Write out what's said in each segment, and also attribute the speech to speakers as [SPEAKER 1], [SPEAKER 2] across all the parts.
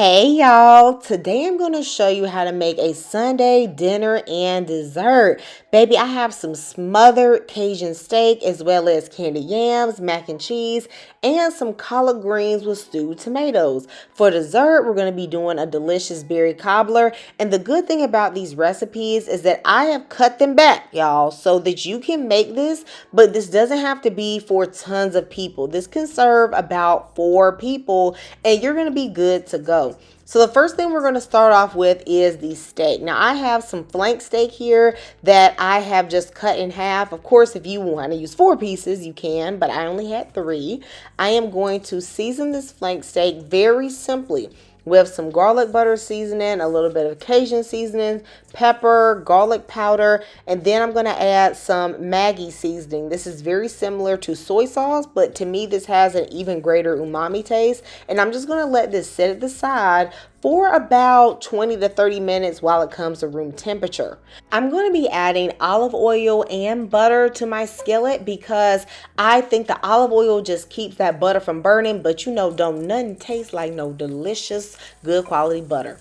[SPEAKER 1] Hey y'all, today I'm going to show you how to make a Sunday dinner and dessert. Baby, I have some smothered Cajun steak as well as candied yams, mac and cheese, and some collard greens with stewed tomatoes. For dessert, we're going to be doing a delicious berry cobbler. And the good thing about these recipes is that I have cut them back, y'all, so that you can make this, but this doesn't have to be for tons of people. This can serve about 4 people and you're going to be good to go. So the first thing we're going to start off with is the steak. Now I have some flank steak here that I have just cut in half. Of course, if you want to use 4 pieces, you can, but I only had 3. I am going to season this flank steak very simply with some garlic butter seasoning, a little bit of Cajun seasoning, pepper, garlic powder, and then I'm going to add some Maggi seasoning. This is very similar to soy sauce, but to me this has an even greater umami taste, and I'm just going to let this sit at the side for about 20 to 30 minutes while it comes to room temperature. I'm going to be adding olive oil and butter to my skillet because I think the olive oil just keeps that butter from burning, but you know, don't nothing taste like no delicious, good quality butter.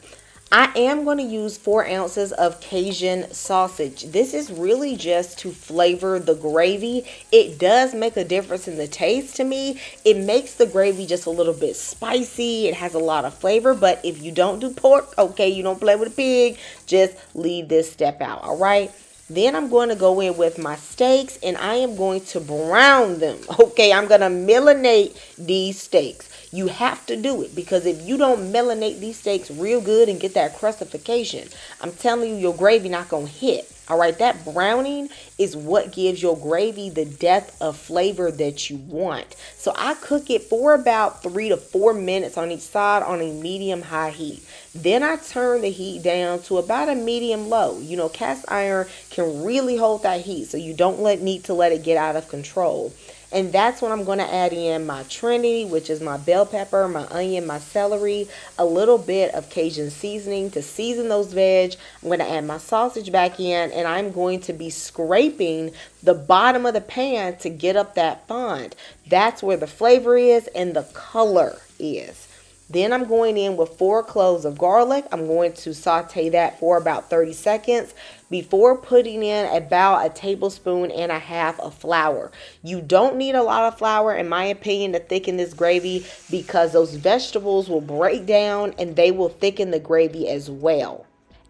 [SPEAKER 1] I am going to use 4 ounces of Cajun sausage. This is really just to flavor the gravy. It does make a difference in the taste to me. It makes the gravy just a little bit spicy. It has a lot of flavor, but if you don't do pork, okay, you don't play with a pig, just leave this step out, all right? Then I'm going to go in with my steaks and I am going to brown them. Okay, I'm going to melanate these steaks. You have to do it because if you don't melanate these steaks real good and get that crustification, I'm telling you, your gravy not going to hit. All right, that browning is what gives your gravy the depth of flavor that you want. So I cook it for about 3 to 4 minutes on each side on a medium high heat. Then I turn the heat down to about a medium low. You know, cast iron can really hold that heat, so you don't need to let it get out of control. And that's when I'm going to add in my Trinity, which is my bell pepper, my onion, my celery, a little bit of Cajun seasoning to season those veg. I'm going to add my sausage back in, and I'm going to be scraping the bottom of the pan to get up that fond. That's where the flavor is and the color is. Then I'm going in with 4 cloves of garlic. I'm going to saute that for about 30 seconds before putting in about a tablespoon and a half of flour. You don't need a lot of flour, in my opinion, to thicken this gravy because those vegetables will break down and they will thicken the gravy as well.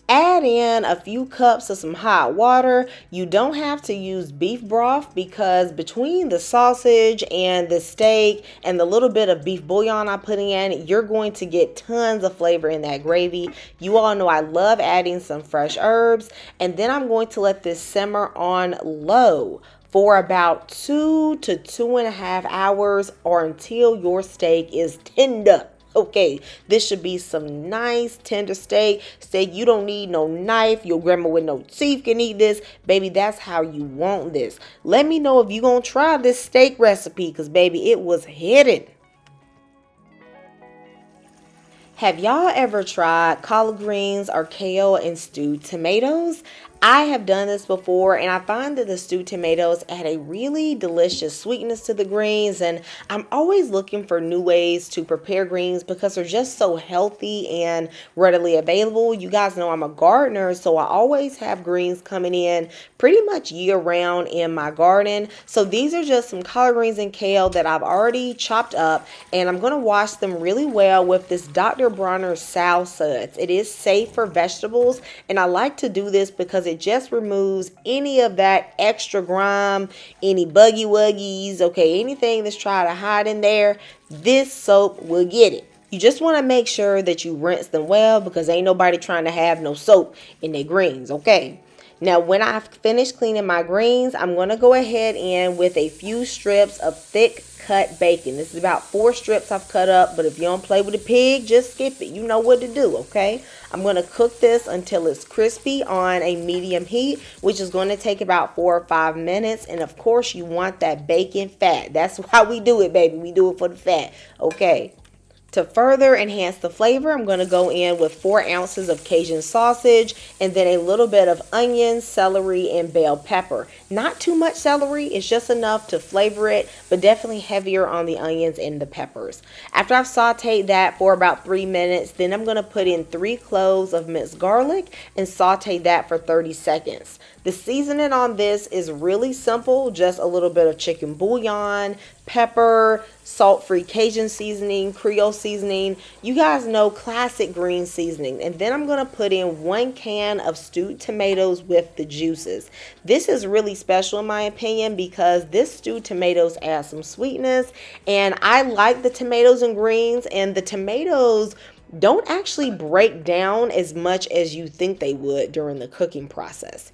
[SPEAKER 1] Add in a few cups of some hot water. You don't have to use beef broth because between the sausage and the steak and the little bit of beef bouillon I put in, you're going to get tons of flavor in that gravy. You all know I love adding some fresh herbs. And then I'm going to let this simmer on low for about 2 to 2.5 hours or until your steak is tender. Okay, this should be some nice tender steak. Steak you don't need no knife. Your grandma with no teeth can eat this. Baby, that's how you want this. Let me know if you're going to try this steak recipe because, baby, it was hidden. Have y'all ever tried collard greens or kale and stewed tomatoes? I have done this before and I find that the stewed tomatoes add a really delicious sweetness to the greens, and I'm always looking for new ways to prepare greens because they're just so healthy and readily available. You guys know I'm a gardener, so I always have greens coming in pretty much year round in my garden. So these are just some collard greens and kale that I've already chopped up, and I'm going to wash them really well with this Dr. Bronner's Sal Suds. It is safe for vegetables, and I like to do this because it just removes any of that extra grime, any buggy wuggies, okay, anything that's trying to hide in there. This soap will get it. You just want to make sure that you rinse them well because ain't nobody trying to have no soap in their greens, okay? Now, when I've finished cleaning my greens, I'm going to go ahead in with a few strips of thick cut bacon. This is about 4 strips I've cut up, but if you don't play with a pig, just skip it. You know what to do, okay? I'm going to cook this until it's crispy on a medium heat, which is going to take about 4 or 5 minutes. And of course, you want that bacon fat. That's why we do it, baby. We do it for the fat, okay? To further enhance the flavor, I'm going to go in with 4 ounces of Cajun sausage and then a little bit of onion, celery, and bell pepper. Not too much celery, it's just enough to flavor it, but definitely heavier on the onions and the peppers. After I've sauteed that for about 3 minutes, then I'm going to put in 3 cloves of minced garlic and saute that for 30 seconds. The seasoning on this is really simple, just a little bit of chicken bouillon, pepper, salt-free Cajun seasoning, Creole seasoning. You guys know classic green seasoning. And then I'm going to put in 1 can of stewed tomatoes with the juices. This is really special in my opinion because this stewed tomatoes add some sweetness. And I like the tomatoes and greens, and the tomatoes don't actually break down as much as you think they would during the cooking process.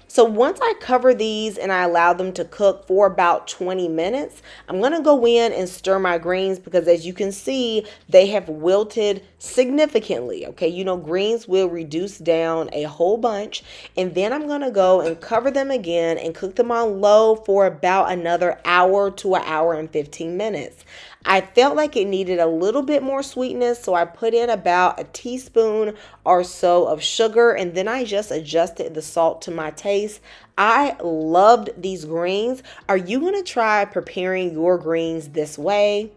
[SPEAKER 1] So once I cover these and I allow them to cook for about 20 minutes, I'm going to go in and stir my greens because as you can see, they have wilted significantly. Okay, you know, greens will reduce down a whole bunch. And then I'm going to go and cover them again and cook them on low for about another hour to an hour and 15 minutes. I felt like it needed a little bit more sweetness, so I put in about a teaspoon or so of sugar, and then I just adjusted the salt to my taste. I loved these greens. Are you going to try preparing your greens this way?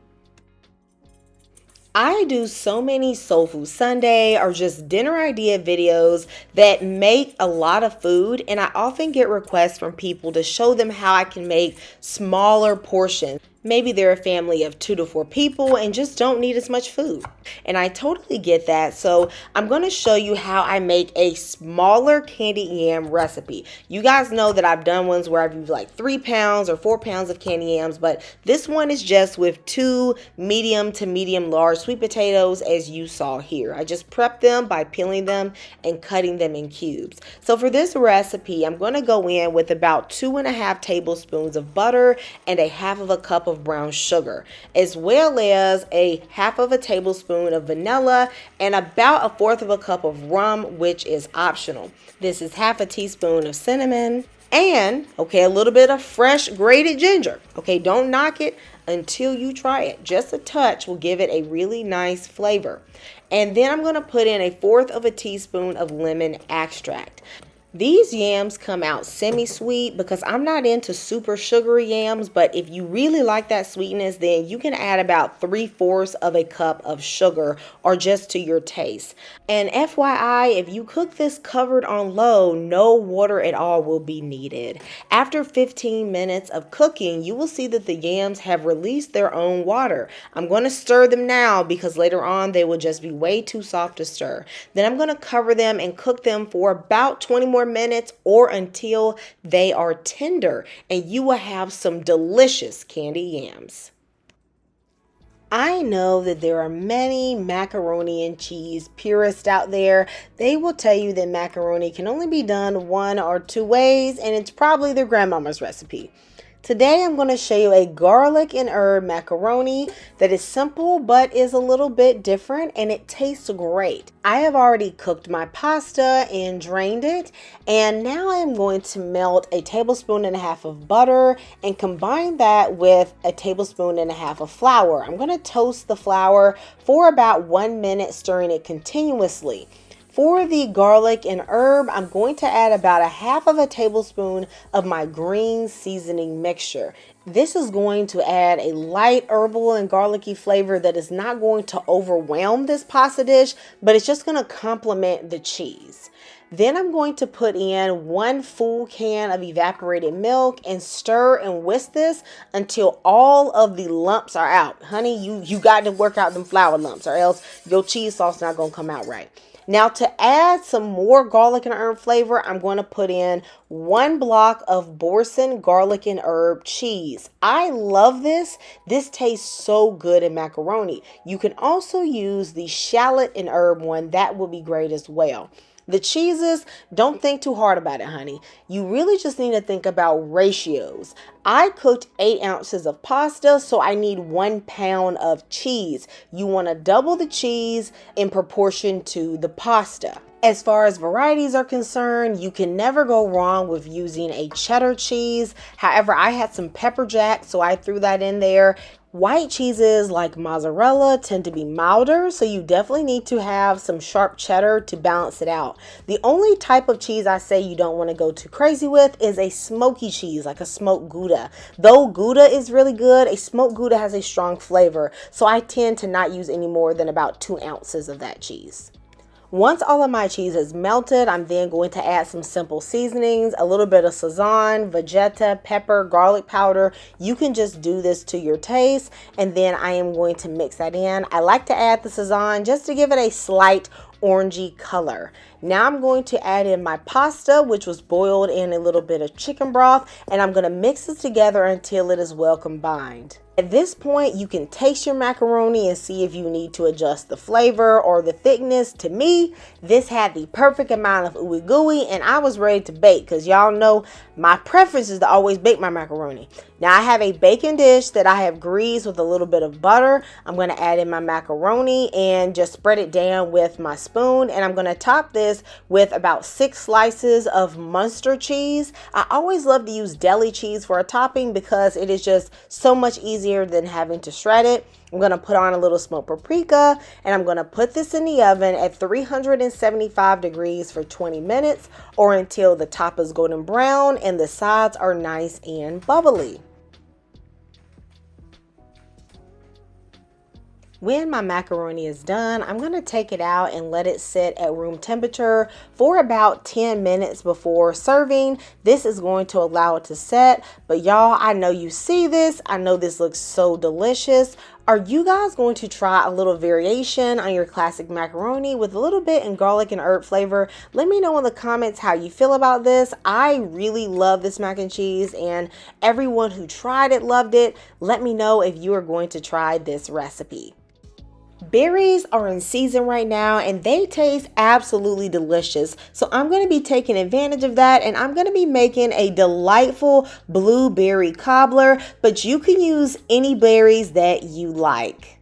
[SPEAKER 1] I do so many Soul Food Sunday or just dinner idea videos that make a lot of food, and I often get requests from people to show them how I can make smaller portions. Maybe they're a family of 2 to 4 people and just don't need as much food. And I totally get that. So I'm going to show you how I make a smaller candied yam recipe. You guys know that I've done ones where I've used like 3 pounds or 4 pounds of candied yams, but this one is just with 2 medium to medium large sweet potatoes as you saw here. I just prep them by peeling them and cutting them in cubes. So for this recipe, I'm going to go in with about 2.5 tablespoons of butter and a half of a cup of brown sugar, as well as a half of a tablespoon of vanilla and about a 1/4 of a cup of rum, which is optional. This is half a teaspoon of cinnamon and, okay, a little bit of fresh grated ginger. Okay, don't knock it until you try it. Just a touch will give it a really nice flavor. And then I'm going to put in a 1/4 of a teaspoon of lemon extract. These yams come out semi-sweet because I'm not into super sugary yams, but if you really like that sweetness, then you can add about 3/4 of a cup of sugar or just to your taste. And FYI, if you cook this covered on low, no water at all will be needed. After 15 minutes of cooking, you will see that the yams have released their own water. I'm going to stir them now because later on they will just be way too soft to stir. Then I'm going to cover them and cook them for about 20 more minutes or until they are tender, and you will have some delicious candied yams. I know that there are many macaroni and cheese purists out there. They will tell you that macaroni can only be done 1 or 2 ways, and it's probably their grandmama's recipe. Today I'm going to show you a garlic and herb macaroni that is simple but is a little bit different, and it tastes great. I have already cooked my pasta and drained it, and now I'm going to melt a 1.5 tablespoons of butter and combine that with a 1.5 tablespoons of flour. I'm going to toast the flour for about 1 minute, stirring it continuously. For the garlic and herb, I'm going to add about a 1/2 tablespoon of my green seasoning mixture. This is going to add a light herbal and garlicky flavor that is not going to overwhelm this pasta dish, but it's just going to complement the cheese. Then I'm going to put in 1 full can of evaporated milk and stir and whisk this until all of the lumps are out. Honey, you got to work out them flour lumps or else your cheese sauce is not going to come out right. Now to add some more garlic and herb flavor, I'm going to put in 1 block of Boursin garlic and herb cheese. I love this. This tastes so good in macaroni. You can also use the shallot and herb one. That will be great as well. The cheeses, don't think too hard about it, honey. You really just need to think about ratios. I cooked 8 ounces of pasta, so I need 1 pound of cheese. You want to double the cheese in proportion to the pasta. As far as varieties are concerned, you can never go wrong with using a cheddar cheese. However, I had some pepper jack, so I threw that in there. White cheeses like mozzarella tend to be milder, so you definitely need to have some sharp cheddar to balance it out. The only type of cheese I say you don't want to go too crazy with is a smoky cheese, like a smoked Gouda. Though Gouda is really good, a smoked Gouda has a strong flavor, so I tend to not use any more than about 2 ounces of that cheese. Once all of my cheese is melted, I'm then going to add some simple seasonings, a little bit of Sazon, Vegeta, pepper, garlic powder. You can just do this to your taste, and then I am going to mix that in. I like to add the Sazon just to give it a slight orangey color. Now I'm going to add in my pasta, which was boiled in a little bit of chicken broth, and I'm going to mix this together until it is well combined. At this point, you can taste your macaroni and see if you need to adjust the flavor or the thickness. To me, this had the perfect amount of ooey gooey, and I was ready to bake because y'all know my preference is to always bake my macaroni. Now I have a baking dish that I have greased with a little bit of butter. I'm going to add in my macaroni and just spread it down with my spoon, and I'm going to top this with about 6 slices of Munster cheese. I always love to use deli cheese for a topping because it is just so much easier than having to shred it. I'm going to put on a little smoked paprika, and I'm going to put this in the oven at 375 degrees for 20 minutes or until the top is golden brown and the sides are nice and bubbly. When my macaroni is done, I'm going to take it out and let it sit at room temperature for about 10 minutes before serving. This is going to allow it to set. But y'all, I know you see this. I know this looks so delicious. Are you guys going to try a little variation on your classic macaroni with a little bit in garlic and herb flavor? Let me know in the comments how you feel about this. I really love this mac and cheese, and everyone who tried it loved it. Let me know if you are going to try this recipe. Berries are in season right now and they taste absolutely delicious. So I'm going to be taking advantage of that, and I'm going to be making a delightful blueberry cobbler, but you can use any berries that you like.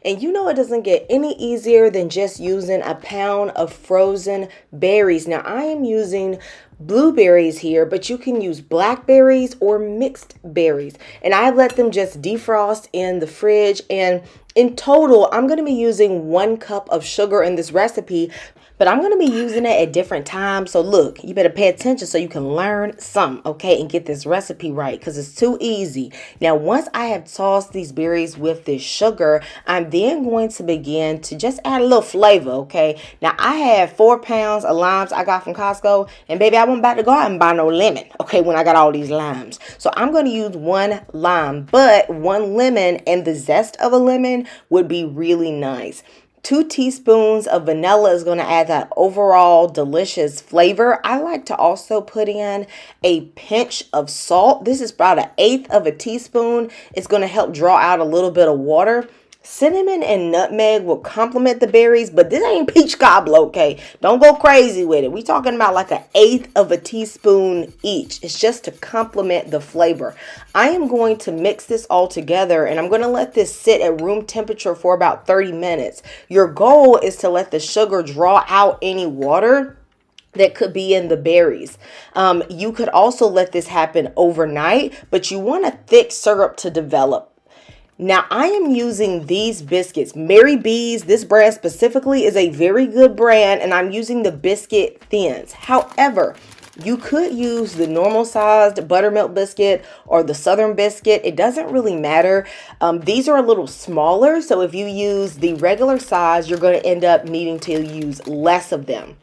[SPEAKER 1] And you know it doesn't get any easier than just using a pound of frozen berries. Now I am using blueberries here, but you can use blackberries or mixed berries. And I let them just defrost in the fridge, and in total, I'm going to be using 1 cup of sugar in this recipe, but I'm going to be using it at different times. So look, you better pay attention so you can learn some, okay, and get this recipe right because it's too easy. Now, once I have tossed these berries with this sugar, I'm then going to begin to just add a little flavor, okay? Now, I have 4 pounds of limes I got from Costco, and baby, I wasn't about to go out and buy no lemon, okay, when I got all these limes. So I'm going to use 1 lime, but 1 lemon and the zest of a lemon would be really nice. 2 teaspoons of vanilla is going to add that overall delicious flavor. I like to also put in a pinch of salt. This is about 1/8 of a teaspoon. It's going to help draw out a little bit of water. Cinnamon and nutmeg will complement the berries, but this ain't peach cobbler, okay? Don't go crazy with it. We talking about like 1/8 of a teaspoon each. It's just to complement the flavor. I am going to mix this all together, and I'm going to let this sit at room temperature for about 30 minutes. Your goal is to let the sugar draw out any water that could be in the berries. You could also let this happen overnight, but you want a thick syrup to develop. Now, I am using these biscuits, Mary B's. This brand specifically is a very good brand, and I'm using the biscuit thins. However, you could use the normal sized buttermilk biscuit or the southern biscuit. It doesn't really matter. These are a little smaller, so if you use the regular size, you're going to end up needing to use less of them.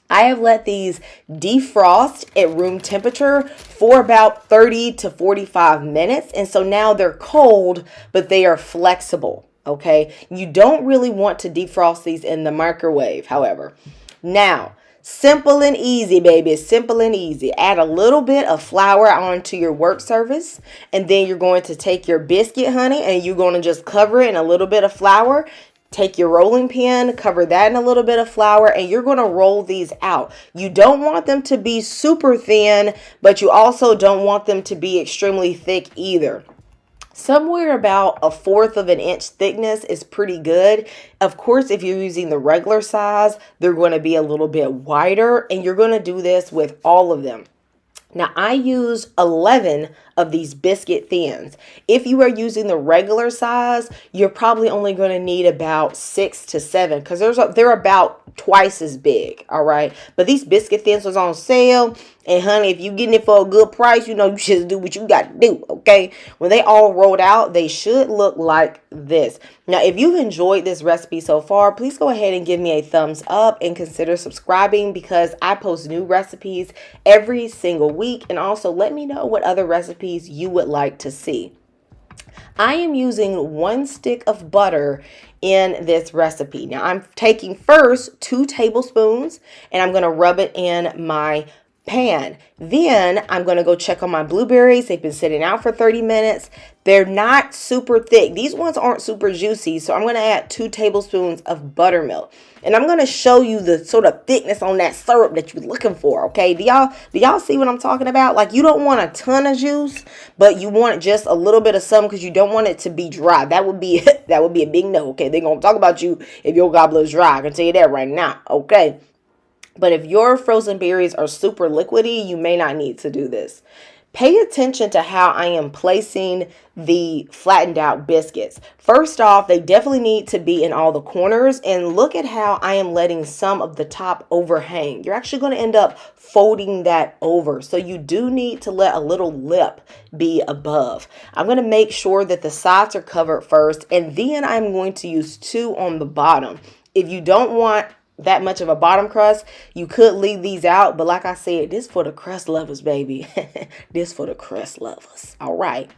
[SPEAKER 1] I have let these defrost at room temperature for about 30 to 45 minutes. And so now they're cold, but they are flexible. Okay. You don't really want to defrost these in the microwave, however. Now, simple and easy, baby. Simple and easy. Add a little bit of flour onto your work surface. And then you're going to take your biscuit, honey, and you're going to just cover it in a little bit of flour. Take your rolling pin, cover that in a little bit of flour, and you're going to roll these out. You don't want them to be super thin, but you also don't want them to be extremely thick either. Somewhere about 1/4 of an inch thickness is pretty good. Of course, if you're using the regular size, they're going to be a little bit wider, and you're going to do this with all of them. Now, I use 11 of these biscuit thins. If you are using the regular size, you're probably only going to need about 6 to 7 because they're about twice as big, all right? But these biscuit thins was on sale, and honey, if you're getting it for a good price, you just do what you got to do, okay? When they all rolled out, they should look like this. Now, if you've enjoyed this recipe so far, please go ahead and give me a thumbs up and consider subscribing because I post new recipes every single week. And also let me know what other recipes you would like to see. I am using 1 stick of butter in this recipe. Now I'm taking first 2 tablespoons and I'm going to rub it in my pan. Then I'm going to go check on my blueberries. They've been sitting out for 30 minutes. They're not super thick. These ones aren't super juicy. So I'm going to add 2 tablespoons of buttermilk. And I'm going to show you the sort of thickness on that syrup that you're looking for. Okay. Do y'all see what I'm talking about? Like, you don't want a ton of juice, but you want just a little bit of some because you don't want it to be dry. That would be a big no. Okay. They're going to talk about you if your gobbler is dry. I can tell you that right now. Okay. But if your frozen berries are super liquidy, you may not need to do this. Pay attention to how I am placing the flattened out biscuits. First off, they definitely need to be in all the corners, and look at how I am letting some of the top overhang. You're actually going to end up folding that over. So you do need to let a little lip be above. I'm going to make sure that the sides are covered first, and then I'm going to use 2 on the bottom. If you don't want that much of a bottom crust, you could leave these out, but like I said, this for the crust lovers, baby. This for the crust lovers. All right.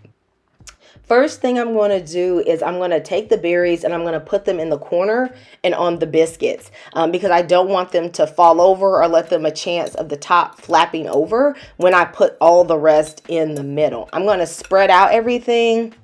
[SPEAKER 1] First thing I'm going to do is I'm going to take the berries and I'm going to put them in the corner and on the biscuits because I don't want them to fall over or let them a chance of the top flapping over when I put all the rest in the middle. I'm going to spread out everything.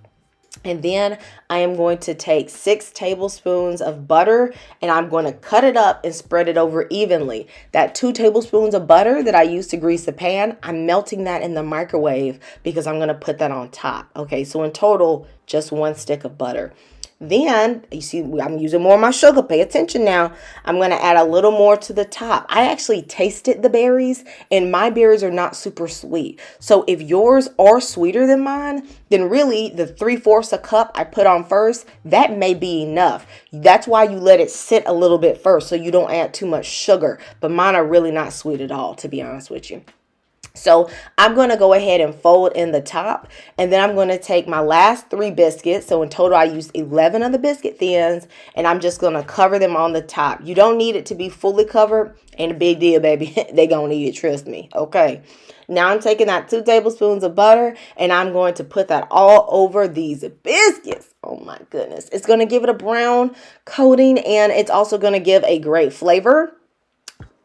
[SPEAKER 1] And then I am going to take 6 tablespoons of butter and I'm going to cut it up and spread it over evenly. That 2 tablespoons of butter that I used to grease the pan, I'm melting that in the microwave because I'm going to put that on top. Okay, so in total, just 1 stick of butter. Then, you see, I'm using more of my sugar. Pay attention now. I'm going to add a little more to the top. I actually tasted the berries, and my berries are not super sweet. So if yours are sweeter than mine, then really the 3/4 a cup I put on first, that may be enough. That's why you let it sit a little bit first so you don't add too much sugar. But mine are really not sweet at all, to be honest with you. So I'm going to go ahead and fold in the top, and then I'm going to take my last 3 biscuits. So in total, I used 11 of the biscuit thins, and I'm just going to cover them on the top. You don't need it to be fully covered. Ain't a big deal, baby. They going to need it. Trust me. Okay. Now I'm taking that 2 tablespoons of butter, and I'm going to put that all over these biscuits. Oh my goodness. It's going to give it a brown coating, and it's also going to give a great flavor.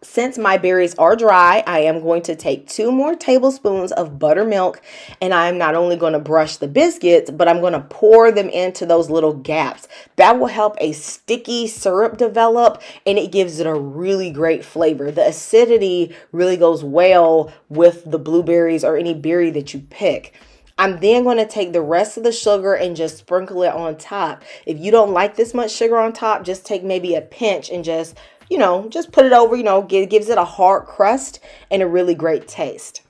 [SPEAKER 1] Since my berries are dry, I am going to take 2 more tablespoons of buttermilk, and I'm not only going to brush the biscuits, but I'm going to pour them into those little gaps. That will help a sticky syrup develop, and it gives it a really great flavor. The acidity really goes well with the blueberries or any berry that you pick. I'm then going to take the rest of the sugar and just sprinkle it on top. If you don't like this much sugar on top, just take maybe a pinch and just put it over, gives it a hard crust and a really great taste.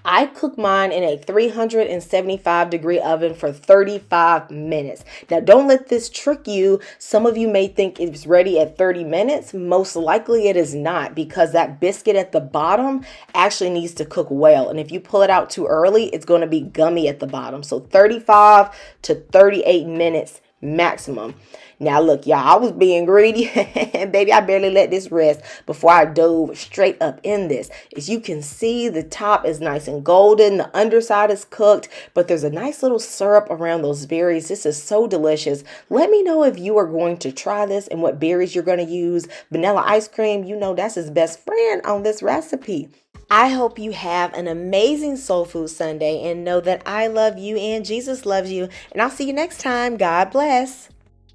[SPEAKER 1] I cook mine in a 375-degree oven for 35 minutes. Now, don't let this trick you. Some of you may think it's ready at 30 minutes. Most likely it is not because that biscuit at the bottom actually needs to cook well. And if you pull it out too early, it's going to be gummy at the bottom. So 35 to 38 minutes maximum. Now look, y'all, I was being greedy and baby, I barely let this rest before I dove straight up in this. As you can see, the top is nice and golden. The underside is cooked, but there's a nice little syrup around those berries. This is so delicious. Let me know if you are going to try this and what berries you're going to use. Vanilla ice cream, that's his best friend on this recipe. I hope you have an amazing Soul Food Sunday and know that I love you and Jesus loves you. And I'll see you next time. God bless.